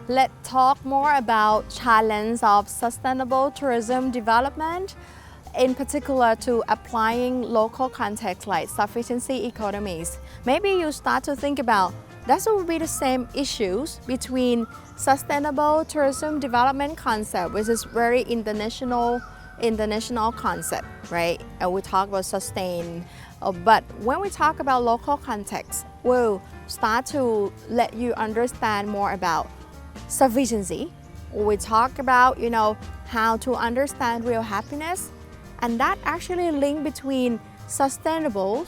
let's talk more about challenge of sustainable tourism development, in particular to applying local context like sufficiency economies. Maybe you start to think about that will be the same issues between sustainable tourism development concept, which is very international concept, right? And we talk about sustain, but when we talk about local context, we'll start to let you understand more about sufficiency. We talk about, how to understand real happiness, and that actually link between sustainable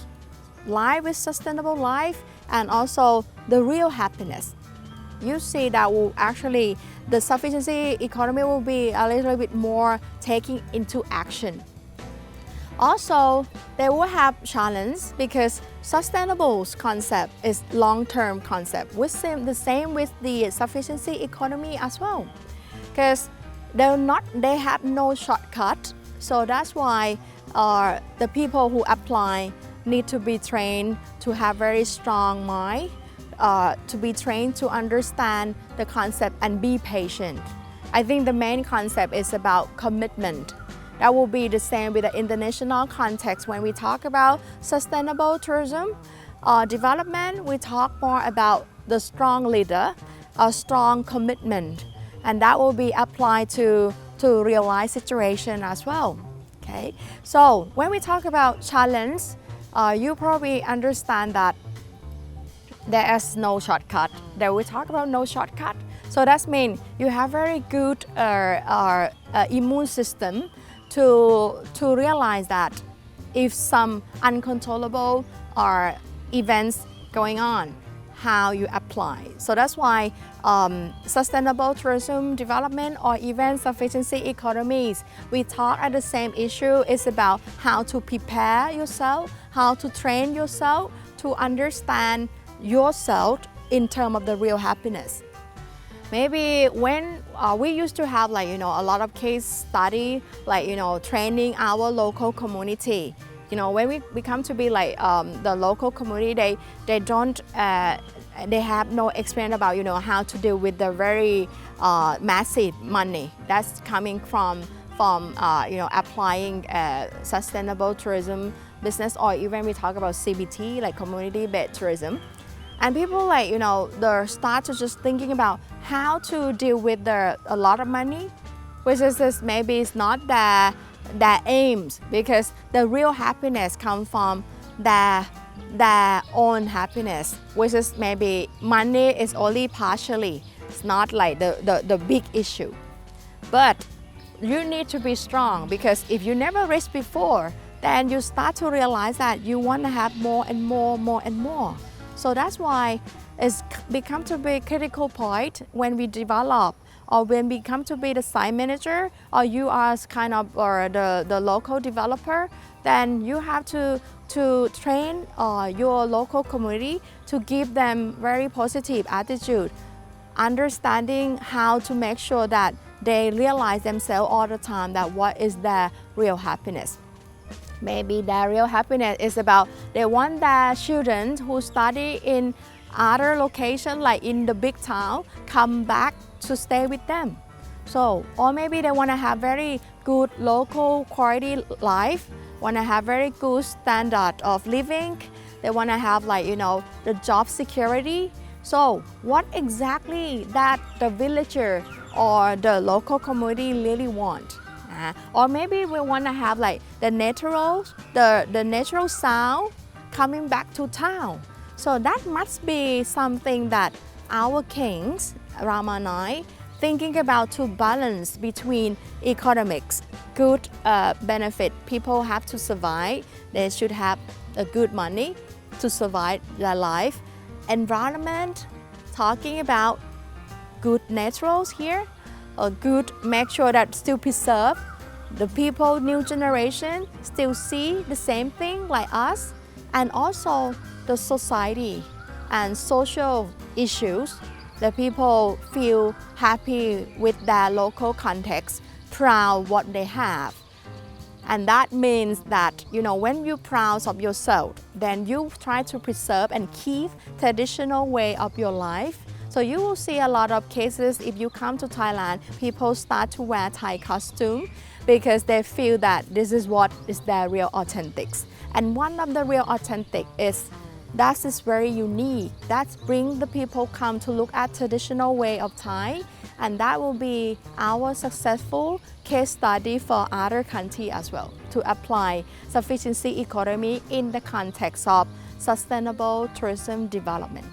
life with sustainable life and also the real happiness. You see that will actually, the sufficiency economy will be a little bit more taking into action. Also, they will have challenge because sustainable concept is long-term concept. The same with the sufficiency economy as well, because they have no shortcut. So that's why the people who apply need to be trained to have very strong mind, to be trained to understand the concept and be patient. I think the main concept is about commitment. That will be the same with the international context. When we talk about sustainable tourism development, we talk more about the strong leader, a strong commitment, and that will be applied to real life situation as well. Okay, so when we talk about challenge, you probably understand that there is no shortcut. That we talk about no shortcut. So that means you have very good immune system to realize that if some uncontrollable events going on, how you apply. So that's why sustainable tourism development or even sufficiency economies, we talk at the same issue. It's about how to prepare yourself, how to train yourself to understand yourself in terms of the real happiness. Maybe when we used to have a lot of case study, training our local community. When we come to be the local community, they don't they have no experience about how to deal with the very massive money that's coming from applying sustainable tourism business, or even we talk about CBT, like community-based tourism. And people they start to just thinking about how to deal with a lot of money, which is maybe it's not their aims, because the real happiness comes from their own happiness, which is maybe money is only partially. It's not like the big issue. But you need to be strong, because if you never reach before, then you start to realize that you want to have more and more. So that's why it's become to be a critical point when we develop, or when we come to be the site manager, or you are kind of the local developer, then you have to train your local community to give them very positive attitude, understanding how to make sure that they realize themselves all the time that what is their real happiness. Maybe their real happiness is about they want their children who study in other location, like in the big town, come back to stay with them. So, or maybe they want to have very good local quality life, want to have very good standard of living. They want to have the job security. So what exactly that the villager or the local community really want? Or maybe we want to have the natural sound coming back to town. So that must be something that our kings, Rama and I, thinking about to balance between economics, good benefit. People have to survive. They should have a good money to survive their life. Environment, talking about good naturals here, good, make sure that still preserve. The people, new generation, still see the same thing like us, and also the society and social issues. The people feel happy with their local context, proud what they have. And that means that, when you're proud of yourself, then you try to preserve and keep traditional way of your life, So you will see a lot of cases if you come to Thailand, people start to wear Thai costume because they feel that this is what is their real authentics. And one of the real authentic is that is very unique. That brings the people come to look at traditional way of Thai, and that will be our successful case study for other countries as well to apply sufficiency economy in the context of sustainable tourism development.